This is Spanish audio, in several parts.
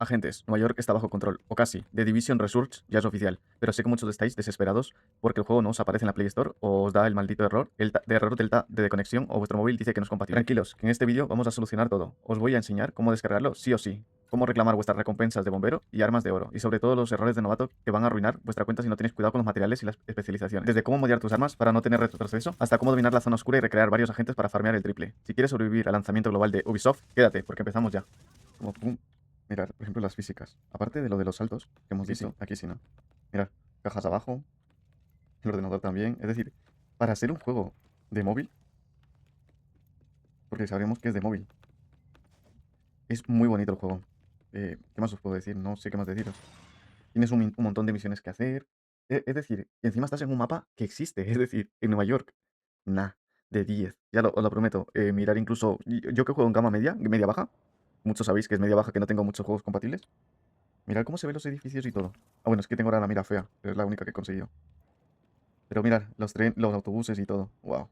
Agentes, Nueva York está bajo control, o casi. The Division Resurge ya es oficial, pero sé que muchos estáis desesperados porque el juego no os aparece en la Play Store o os da el maldito error, de error delta de conexión o vuestro móvil dice que no es compatible. Tranquilos, que en este vídeo vamos a solucionar todo. Os voy a enseñar cómo descargarlo sí o sí, cómo reclamar vuestras recompensas de bombero y armas de oro, y sobre todo los errores de novato que van a arruinar vuestra cuenta si no tenéis cuidado con los materiales y las especializaciones. Desde cómo modiar tus armas para no tener retroceso, hasta cómo dominar la zona oscura y recrear varios agentes para farmear el triple. Si quieres sobrevivir al lanzamiento global de Ubisoft, quédate, porque empezamos ya. Como pum. Mirar, por ejemplo, las físicas. Aparte de lo de los saltos que hemos visto, aquí sí, ¿no? Mirar, cajas abajo, el ordenador también. Es decir, para ser un juego de móvil, porque sabremos que es de móvil, es muy bonito el juego. ¿Qué más os puedo decir? No sé qué más deciros. Tienes un montón de misiones que hacer. Es decir, y encima estás en un mapa que existe. Es decir, en Nueva York. Nah, de 10. Ya os lo prometo. Mirar incluso. Yo que juego en gama media, media baja. Muchos sabéis que es media baja que no tengo muchos juegos compatibles. Mirad cómo se ven los edificios y todo. Ah, bueno, es que tengo ahora la mira fea. Es la única que he conseguido. Pero mirad, los autobuses y todo. Wow.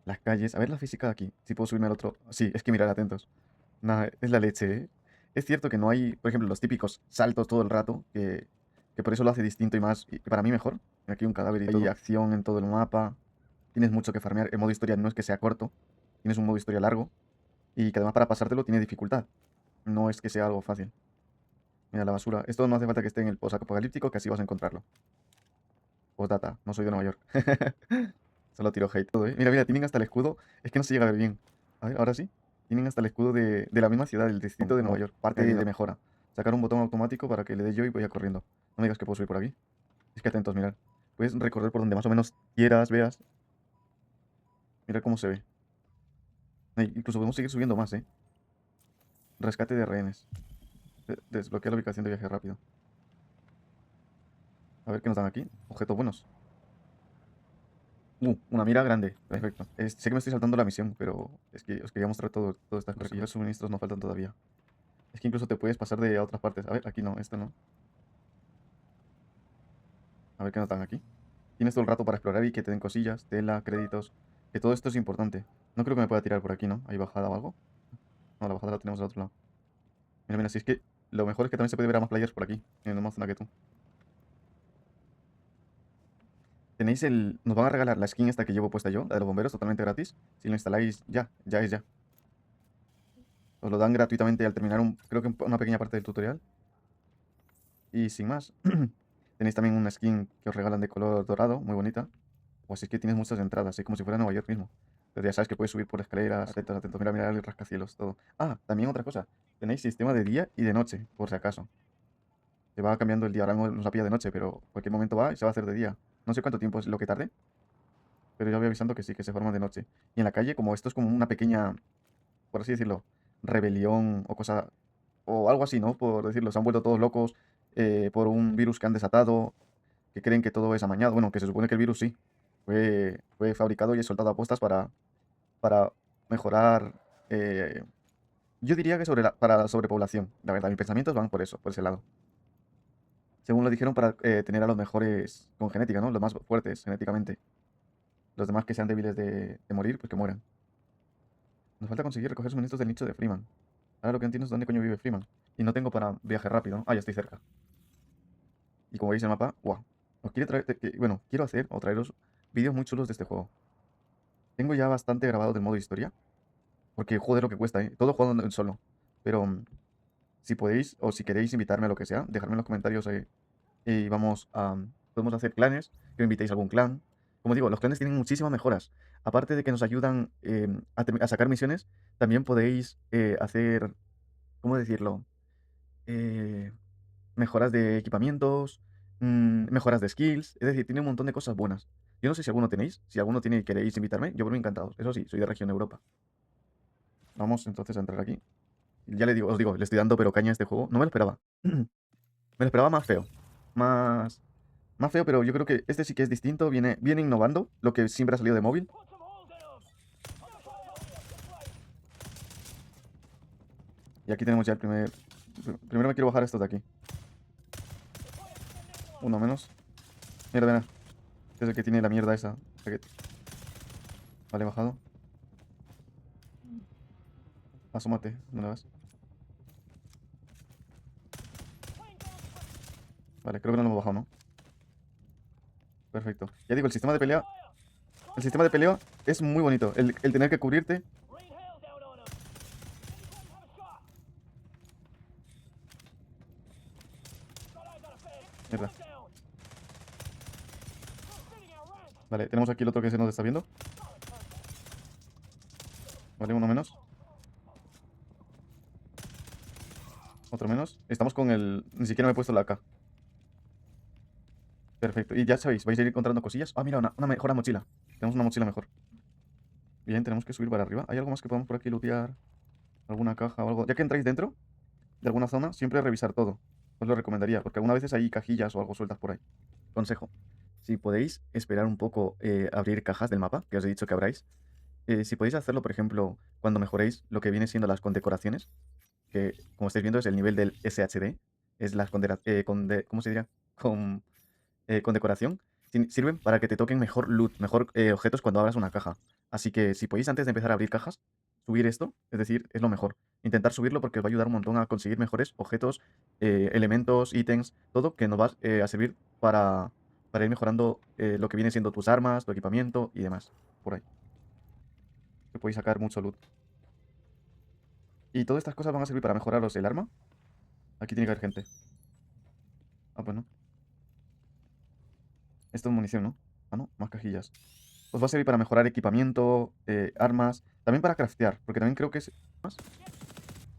Las calles. A ver la física de aquí. Si puedo subirme al otro. Sí, es que mirad, atentos. Nada, es la leche, ¿eh? Es cierto que no hay, por ejemplo, los típicos saltos todo el rato, que por eso lo hace distinto y más, y para mí mejor. Aquí un cadáver y todo. Hay acción en todo el mapa. Tienes mucho que farmear. El modo historia no es que sea corto. Tienes un modo historia largo. Y que además para pasártelo tiene dificultad. No es que sea algo fácil. Mira la basura. Esto no hace falta que esté en el post-apocalíptico, que así vas a encontrarlo. Postdata, no soy de Nueva York. Solo tiro hate todo, ¿eh? Mira, mira, tienen hasta el escudo. Es que no se llega a ver bien. A ver, ahora sí. Tienen hasta el escudo de la misma ciudad, del distrito de Nueva York. Parte de mejora. Sacar un botón automático para que le dé yo y vaya corriendo. No me digas que puedo subir por aquí. Es que atentos, mirad. Puedes recorrer por donde más o menos quieras, veas. Mira cómo se ve. Incluso podemos seguir subiendo más, ¿eh? Rescate de rehenes. Desbloquea la ubicación de viaje rápido. A ver qué nos dan aquí. Objetos buenos. Una mira grande. Perfecto. Sé que me estoy saltando la misión, pero es que os quería mostrar todas estas cosas. Los suministros no faltan todavía. Es que incluso te puedes pasar de a otras partes. A ver, aquí no, esto no. A ver qué nos dan aquí. Tienes todo el rato para explorar y que te den cosillas, tela, créditos. Que todo esto es importante. No creo que me pueda tirar por aquí, ¿no? ¿Hay bajada o algo? No, la bajada la tenemos al otro lado. Mira, mira, si es que lo mejor es que también se puede ver a más players por aquí. En más zona que tú. Tenéis el... Nos van a regalar la skin esta que llevo puesta yo, la de los bomberos, totalmente gratis. Si lo instaláis ya, ya es ya. Os lo dan gratuitamente al terminar creo que una pequeña parte del tutorial. Y sin más. Tenéis también una skin que os regalan de color dorado, muy bonita. O así es que tienes muchas entradas, como si fuera Nueva York mismo. Pero ya sabes que puedes subir por escaleras, atentos, atentos, mira, mira el rascacielos, todo. Ah, también otra cosa. Tenéis sistema de día y de noche, por si acaso. Se va cambiando el día, ahora mismo nos la pilla de noche, pero en cualquier momento va y se va a hacer de día. No sé cuánto tiempo es lo que tarde, pero ya voy avisando que sí, que se forma de noche. Y en la calle, como esto es como una pequeña, por así decirlo, rebelión o cosa, o algo así, ¿no? Por decirlo, se han vuelto todos locos por un virus que han desatado, que creen que todo es amañado. Bueno, que se supone que el virus sí, fue fabricado y es soltado a postas para mejorar, yo diría que para la sobrepoblación. La verdad, mis pensamientos van por eso, por ese lado. Según lo dijeron, para tener a los mejores con genética, ¿no? Los más fuertes genéticamente. Los demás que sean débiles de morir, pues que mueran. Nos falta conseguir recoger suministros del nicho de Freeman. Ahora lo que no entiendo es dónde coño vive Freeman. Y no tengo para viaje rápido, ¿no? Ah, ya estoy cerca. Y como veis en el mapa, wow. Os quiero traer, bueno, quiero hacer o traeros vídeos muy chulos de este juego. Tengo ya bastante grabado del modo historia. Porque joder lo que cuesta, ¿eh? Todo jugando en solo. Pero si podéis o si queréis invitarme a lo que sea, dejadme en los comentarios y vamos a... Podemos hacer clanes, que me invitéis a algún clan. Como digo, los clanes tienen muchísimas mejoras. Aparte de que nos ayudan a sacar misiones, también podéis hacer, ¿cómo decirlo? Eh, mejoras de equipamientos, mejoras de skills. Es decir, tiene un montón de cosas buenas. Yo no sé si alguno tenéis, si alguno tiene y queréis invitarme, yo por mí encantado. Eso sí, soy de región Europa. Vamos entonces a entrar aquí. Ya le digo, os digo, le estoy dando pero caña a este juego. No me lo esperaba. Me lo esperaba más feo. Más, más feo, pero yo creo que este sí que es distinto. Viene innovando lo que siempre ha salido de móvil. Y aquí tenemos ya el primer... Primero me quiero bajar estos de aquí. Uno menos. Mira, mira. Este es el que tiene la mierda esa. Vale, bajado. Asómate, ¿dónde vas? Vale, creo que no lo hemos bajado, ¿no? Perfecto. Ya digo, el sistema de pelea... El sistema de pelea es muy bonito. El tener que cubrirte... Mierda. Vale, tenemos aquí el otro que se nos está viendo. Vale, uno menos. Otro menos. Estamos con el... Ni siquiera me he puesto la AK. Perfecto. Y ya sabéis, vais a ir encontrando cosillas. Ah, mira, una mejor mochila. Tenemos una mochila mejor. Bien, tenemos que subir para arriba. ¿Hay algo más que podamos por aquí lootear? ¿Alguna caja o algo? Ya que entráis dentro de alguna zona, siempre revisar todo. Os lo recomendaría, porque algunas veces hay cajillas o algo sueltas por ahí. Consejo. Si podéis esperar un poco abrir cajas del mapa, que os he dicho que abráis. Si podéis hacerlo, por ejemplo, cuando mejoréis lo que viene siendo las condecoraciones, que como estáis viendo es el nivel del SHD, es las ¿cómo se diría? Con condecoración, sirven para que te toquen mejor loot, mejor objetos cuando abras una caja. Así que si podéis antes de empezar a abrir cajas, subir esto, es decir, es lo mejor. Intentar subirlo porque os va a ayudar un montón a conseguir mejores objetos, elementos, ítems, todo que nos va a servir para ir mejorando lo que viene siendo tus armas, tu equipamiento y demás. Por ahí. Que podéis sacar mucho loot. Y todas estas cosas van a servir para mejoraros el arma. Aquí tiene que haber gente. Ah, pues no. Esto es munición, ¿no? Ah, no, más cajillas. Os va a servir para mejorar equipamiento, armas, también para craftear, porque también creo que es... más.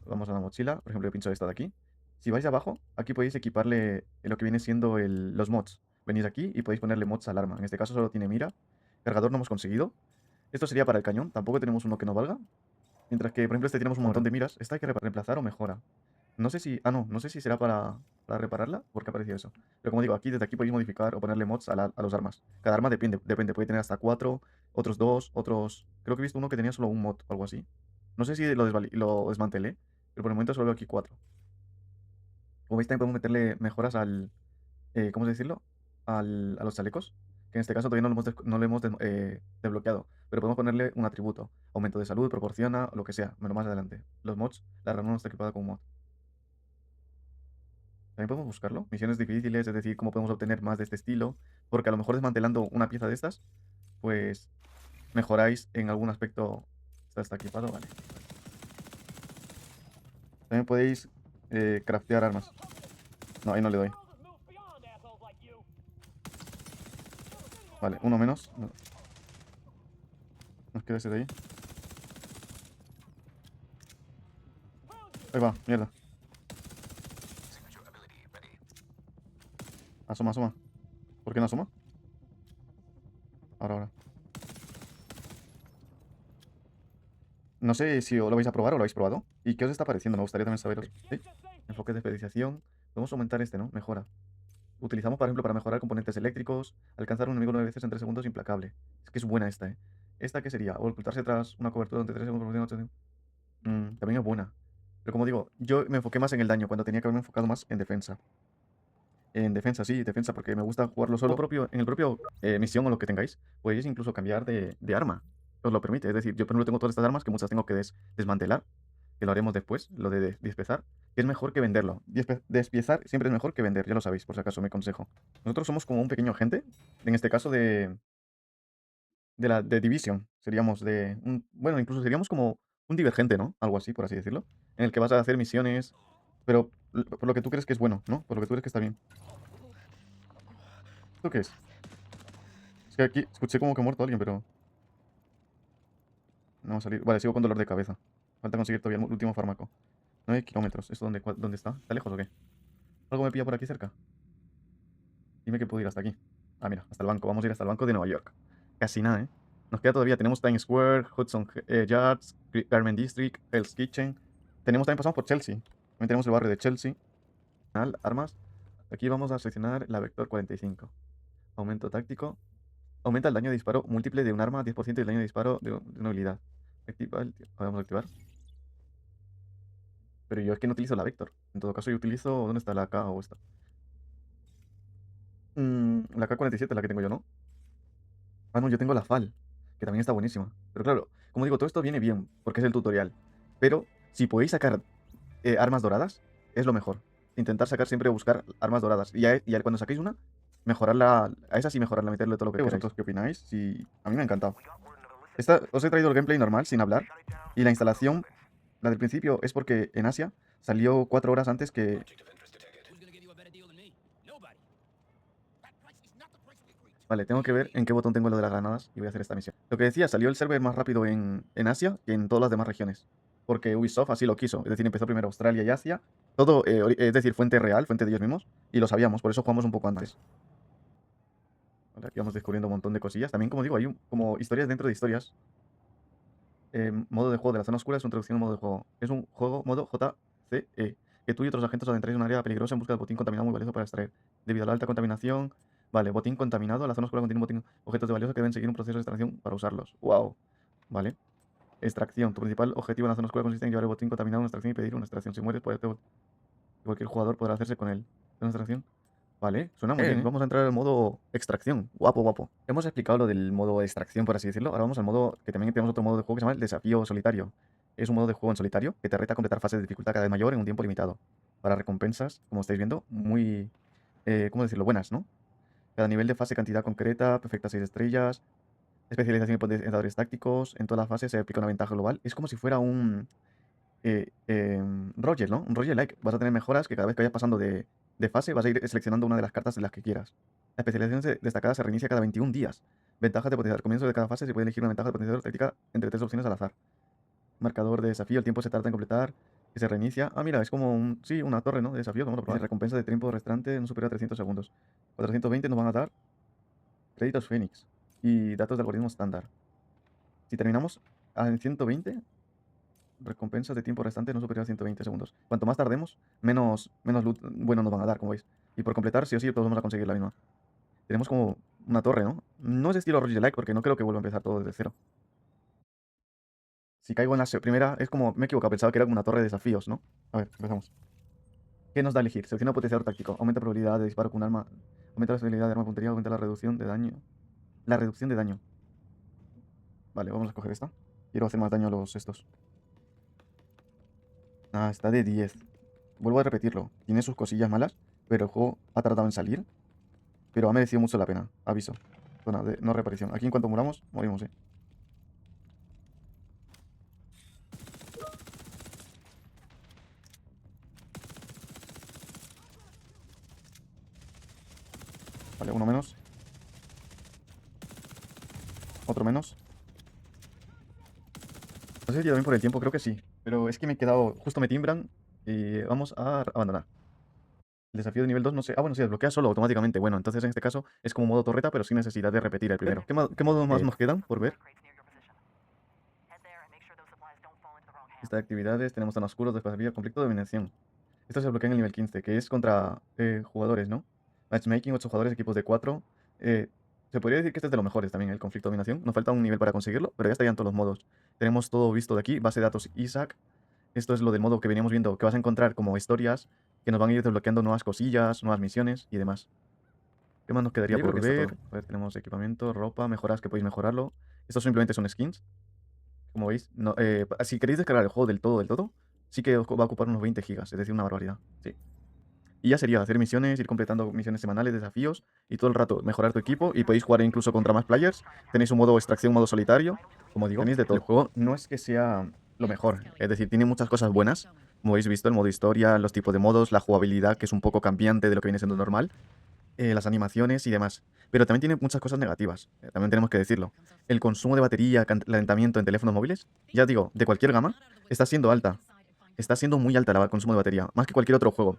Vamos a la mochila, por ejemplo, yo pincho esta de aquí. Si vais abajo, aquí podéis equiparle lo que viene siendo los mods. Venís aquí y podéis ponerle mods al arma. En este caso solo tiene mira. Cargador no hemos conseguido. Esto sería para el cañón, tampoco tenemos uno que no valga. Mientras que, por ejemplo, este tenemos un montón de miras. Esta hay que reemplazar o mejora. No sé si... Ah, no. No sé si será para repararla. ¿Por qué apareció eso? Pero como digo, aquí desde aquí podéis modificar o ponerle mods a los armas. Cada arma depende. Puede tener hasta 4, otros 2, otros... Creo que he visto uno que tenía solo un mod o algo así. No sé si lo desmantelé, pero por el momento solo veo aquí 4. Como veis, también podemos meterle mejoras ¿cómo se decirlo? A los chalecos. Que en este caso todavía no lo hemos desbloqueado. Pero podemos ponerle un atributo. Aumento de salud, proporciona, o lo que sea. Pero más adelante. Los mods, la rana no está equipada con mod. También podemos buscarlo. Misiones difíciles, es decir, cómo podemos obtener más de este estilo. Porque a lo mejor desmantelando una pieza de estas, pues mejoráis en algún aspecto. Esta está equipado, vale. También podéis craftear armas. No, ahí no le doy. Vale, uno menos. Nos queda ese de ahí. Ahí va, mierda. Asoma, asoma. ¿Por qué no asoma? Ahora. No sé si lo vais a probar o lo habéis probado. ¿Y qué os está pareciendo? Me gustaría también saberos. ¿Sí? Enfoque de especialización. Podemos aumentar este, ¿no? Mejora. Utilizamos, por ejemplo, para mejorar componentes eléctricos. Alcanzar a un enemigo 9 veces en 3 segundos implacable. Es que es buena esta, ¿eh? ¿Esta qué sería? O ocultarse tras una cobertura durante 3 segundos. También es buena. Pero como digo, yo me enfoqué más en el daño cuando tenía que haberme enfocado más en defensa. En defensa, sí, defensa, porque me gusta jugarlo solo propio, en el propio misión o lo que tengáis. Podéis incluso cambiar de arma. Os lo permite. Es decir, yo por ejemplo tengo todas estas armas que muchas tengo que desmantelar, que lo haremos después, lo de despiezar, que es mejor que venderlo. Despiezar siempre es mejor que vender, ya lo sabéis, por si acaso, me consejo. Nosotros somos como un pequeño agente, en este caso de Division. Seríamos bueno, incluso seríamos como un divergente, ¿no? Algo así, por así decirlo. En el que vas a hacer misiones, pero por lo que tú crees que es bueno, ¿no? Por lo que tú crees que está bien. ¿Esto qué es? Es que aquí escuché como que ha muerto alguien, pero no va a salir. Vale, sigo con dolor de cabeza. Falta conseguir todavía el último fármaco. 9 kilómetros. ¿Esto dónde está? ¿Está lejos o qué? ¿Algo me pilla por aquí cerca? Dime que puedo ir hasta aquí. Ah, mira, hasta el banco. Vamos a ir hasta el banco de Nueva York. Casi nada, ¿eh? Nos queda todavía. Tenemos Times Square, Hudson Yards, Garment District, Hell's Kitchen. Pasamos por Chelsea. También tenemos el barrio de Chelsea. Armas. Aquí vamos a seleccionar la Vector 45. Aumento táctico. Aumenta el daño de disparo múltiple de un arma, 10% del daño de disparo de una habilidad. Vamos a activar. Pero yo es que no utilizo la Vector. En todo caso, yo utilizo... ¿Dónde está la K o esta? La K-47, la que tengo yo, ¿no? Ah, no, yo tengo la FAL, que también está buenísima. Pero claro, como digo, todo esto viene bien, porque es el tutorial. Pero si podéis sacar armas doradas, es lo mejor. intentar sacar siempre buscar armas doradas. Y cuando saquéis una, mejorarla, a esa sí mejorarla, meterle todo lo que queráis. ¿Vosotros qué opináis? Sí, a mí me ha encantado. Os he traído el gameplay normal, sin hablar. Y la instalación, la del principio, es porque en Asia salió 4 horas antes que... Vale, tengo que ver en qué botón tengo lo de las granadas y voy a hacer esta misión. Lo que decía, salió el server más rápido en Asia que en todas las demás regiones. Porque Ubisoft así lo quiso. Es decir, empezó primero Australia y Asia. Todo, es decir, fuente real, fuente de ellos mismos. Y lo sabíamos, por eso jugamos un poco antes. Vale, aquí vamos descubriendo un montón de cosillas. También, como digo, hay como historias dentro de historias. Modo de juego de la zona oscura es una traducción de modo de juego. Es un juego modo JCE, que tú y otros agentes os adentráis en un área peligrosa en busca de botín contaminado muy valioso para extraer. Debido a la alta contaminación, vale, botín contaminado, la zona oscura contiene objetos de valioso que deben seguir un proceso de extracción para usarlos. Wow, vale. Extracción. Tu principal objetivo en la zona oscura consiste en llevar el botín contaminado a una extracción y pedir una extracción. Si mueres, cualquier jugador podrá hacerse con él. ¿Una extracción? Vale, suena muy bien, ¿eh? Vamos a entrar al modo extracción. Guapo, guapo. Hemos explicado lo del modo extracción, por así decirlo. Ahora vamos al modo, que también tenemos otro modo de juego que se llama el desafío solitario. Es un modo de juego en solitario que te reta a completar fases de dificultad cada vez mayor en un tiempo limitado. Para recompensas, como estáis viendo, muy, ¿cómo decirlo? Buenas, ¿no? Cada nivel de fase, cantidad concreta, perfecta 6 estrellas, especialización y potenciadores tácticos. En todas las fases se aplica una ventaja global. Es como si fuera un Roger, ¿no? Un roguelike. Vas a tener mejoras que cada vez que vayas pasando de fase vas a ir seleccionando una de las cartas de las que quieras. La especialización destacada se reinicia cada 21 días. Ventajas de potenciador. Al comienzo de cada fase se puede elegir una ventaja de potenciador táctica entre 3 opciones al azar. Marcador de desafío. El tiempo se tarda en completar y se reinicia. Ah, mira, es como sí, una torre, ¿no? De desafío. Vamos a probar. Recompensa de tiempo restante no supera 300 segundos. 420 nos van a dar créditos Fénix y datos de algoritmo estándar. Si terminamos en 120, recompensas de tiempo restante no superior a 120 segundos. Cuanto más tardemos, menos loot bueno nos van a dar, como veis. Y por completar, sí o sí, todos vamos a conseguir la misma. Tenemos como una torre, ¿no? No es estilo roguelike porque no creo que vuelva a empezar todo desde cero. Si caigo en la primera, es como, me he equivocado, pensaba que era como una torre de desafíos, ¿no? A ver, empezamos. ¿Qué nos da a elegir? Selecciona potenciador táctico. Aumenta probabilidad de disparo con un arma. Aumenta la estabilidad de arma de puntería. Aumenta la reducción de daño. La reducción de daño. Vale, vamos a escoger esta. Quiero hacer más daño a los estos. Ah, está de 10. Vuelvo a repetirlo. Tiene sus cosillas malas, pero el juego ha tardado en salir. Pero ha merecido mucho la pena. Aviso. Zona de no reaparición. Aquí en cuanto muramos, morimos, ¿eh? Vale, uno menos. Otro menos. No sé si también por el tiempo, creo que sí. Pero es que me he quedado... Justo me timbran y vamos a abandonar. El desafío de nivel 2 no sé... Ah, bueno, sí, desbloquea solo automáticamente. Bueno, entonces en este caso es como modo torreta, pero sin necesidad de repetir el primero. ¿Qué modos más nos quedan por ver? Lista de actividades, tenemos tan oscuros, desplazamiento, conflicto de dominación. Esto se bloquea en el nivel 15, que es contra jugadores, ¿no? Matchmaking, 8 jugadores, equipos de 4. Se podría decir que este es de los mejores también, el conflicto de dominación. Nos falta un nivel para conseguirlo, pero ya estarían todos los modos. Tenemos todo visto de aquí, base de datos Isaac. Esto es lo del modo que veníamos viendo, que vas a encontrar como historias que nos van a ir desbloqueando nuevas cosillas, nuevas misiones y demás. ¿Qué más nos quedaría por ver? A ver, tenemos equipamiento, ropa, mejoras que podéis mejorarlo. Estos simplemente son skins. Como veis, no, si queréis descargar el juego del todo, sí que os va a ocupar unos 20 gigas, es decir, una barbaridad. Sí. Y ya sería hacer misiones, ir completando misiones semanales, desafíos y todo el rato mejorar tu equipo y podéis jugar incluso contra más players. Tenéis un modo extracción, un modo solitario, como digo, tenéis de todo. El juego no es que sea lo mejor, es decir, tiene muchas cosas buenas, como habéis visto, el modo historia, los tipos de modos, la jugabilidad que es un poco cambiante de lo que viene siendo normal, las animaciones y demás. Pero también tiene muchas cosas negativas, también tenemos que decirlo. El consumo de batería, calentamiento en teléfonos móviles, ya digo, de cualquier gama, está siendo alta. Está siendo muy alta el consumo de batería, más que cualquier otro juego.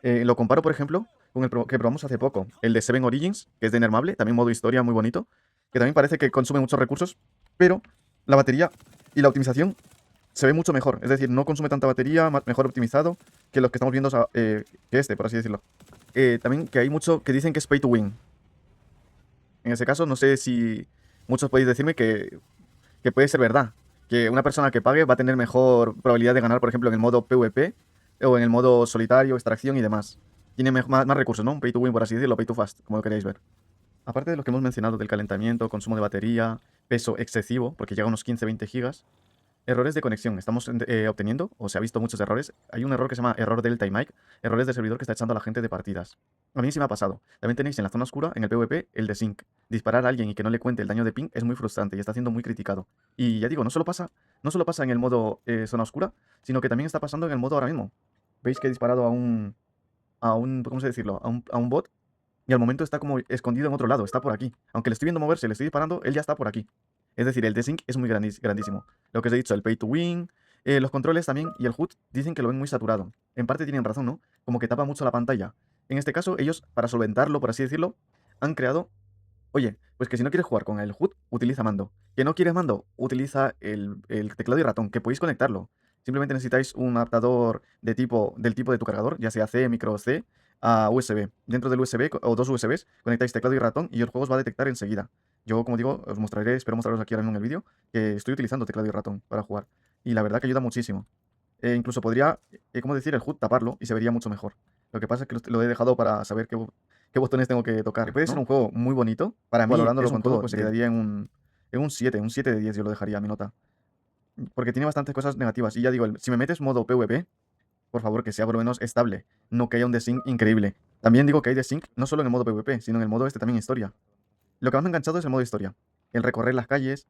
Lo comparo, por ejemplo, con el que probamos hace poco, el de Seven Origins, que es de Nermable, también modo historia muy bonito, que también parece que consume muchos recursos, pero la batería y la optimización se ve mucho mejor. Es decir, no consume tanta batería, mejor optimizado que los que estamos viendo, que este, por así decirlo. También que hay mucho que dicen que es pay to win. En ese caso, no sé si muchos podéis decirme que puede ser verdad. Que una persona que pague va a tener mejor probabilidad de ganar, por ejemplo, en el modo PvP o en el modo solitario, extracción y demás. Tiene más recursos, ¿no? Un pay to win, por así decirlo, pay to fast, como lo queréis ver. Aparte de lo que hemos mencionado del calentamiento, consumo de batería, peso excesivo, porque llega a unos 15-20 gigas, Errores de conexión. Estamos obteniendo, o se ha visto muchos errores. Hay un error que se llama error delta y Mike, errores de servidor que está echando a la gente de partidas. A mí sí me ha pasado. También tenéis en la zona oscura, en el PvP, el de sync. Disparar a alguien y que no le cuente el daño de ping es muy frustrante y está siendo muy criticado. Y ya digo, no solo pasa en el modo zona oscura, sino que también está pasando en el modo ahora mismo. Veis que he disparado a un, ¿cómo se decirlo? A un bot y al momento está como escondido en otro lado, está por aquí. Aunque le estoy viendo moverse, le estoy disparando, él ya está por aquí. Es decir, el desync es muy grandísimo. Lo que os he dicho, el pay to win, los controles también y el HUD dicen que lo ven muy saturado. En parte tienen razón, ¿no? Como que tapa mucho la pantalla. En este caso, ellos, para solventarlo, por así decirlo, han creado, oye, pues que si no quieres jugar con el HUD, utiliza mando. Que no quieres mando, utiliza el teclado y ratón, que podéis conectarlo. Simplemente necesitáis un adaptador del tipo de tu cargador, ya sea C, micro C, a USB. Dentro del USB o dos USBs, conectáis teclado y ratón y el juego os va a detectar enseguida. Yo, como digo, os mostraré, espero mostraros aquí ahora mismo en el vídeo, que estoy utilizando teclado y ratón para jugar. Y la verdad que ayuda muchísimo. Incluso podría, ¿cómo decir? El HUD taparlo y se vería mucho mejor. Lo que pasa es que lo he dejado para saber qué botones tengo que tocar. Puede ser un juego muy bonito. Para mí, valorándolo con todo, pues se quedaría en un 7, un 7 de 10 yo lo dejaría, mi nota. Porque tiene bastantes cosas negativas. Y ya digo, si me metes modo PvP, por favor, que sea por lo menos estable. No que haya un desync increíble. También digo que hay desync no solo en el modo PvP, sino en el modo este también historia. Lo que más me ha enganchado es el modo historia. El recorrer las calles.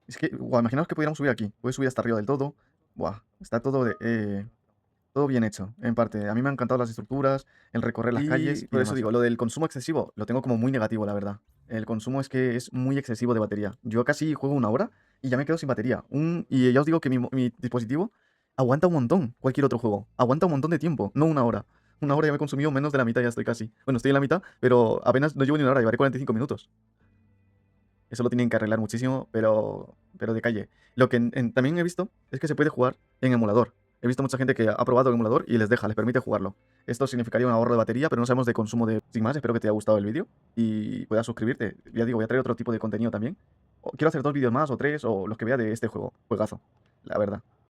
Es que, guau, imaginaos que pudiéramos subir aquí. Puedes subir hasta arriba del todo. Buah, está todo bien hecho, en parte. A mí me han encantado las estructuras, el recorrer las calles. Y por eso digo, lo del consumo excesivo lo tengo como muy negativo, la verdad. El consumo es que es muy excesivo de batería. Yo casi juego una hora y ya me quedo sin batería. Y ya os digo que mi dispositivo aguanta un montón cualquier otro juego. Aguanta un montón de tiempo, no una hora. Una hora ya me he consumido menos de la mitad, ya estoy casi. Bueno, estoy en la mitad, pero apenas no llevo ni una hora, llevaré 45 minutos. Eso lo tienen que arreglar muchísimo, pero de calle. Lo que también he visto es que se puede jugar en emulador. He visto mucha gente que ha probado el emulador y les permite jugarlo. Esto significaría un ahorro de batería, pero no sabemos de consumo de... Sin más, espero que te haya gustado el vídeo y puedas suscribirte. Ya digo, voy a traer otro tipo de contenido también. Quiero hacer 2 vídeos más o 3 o los que vea de este juego. Juegazo, la verdad.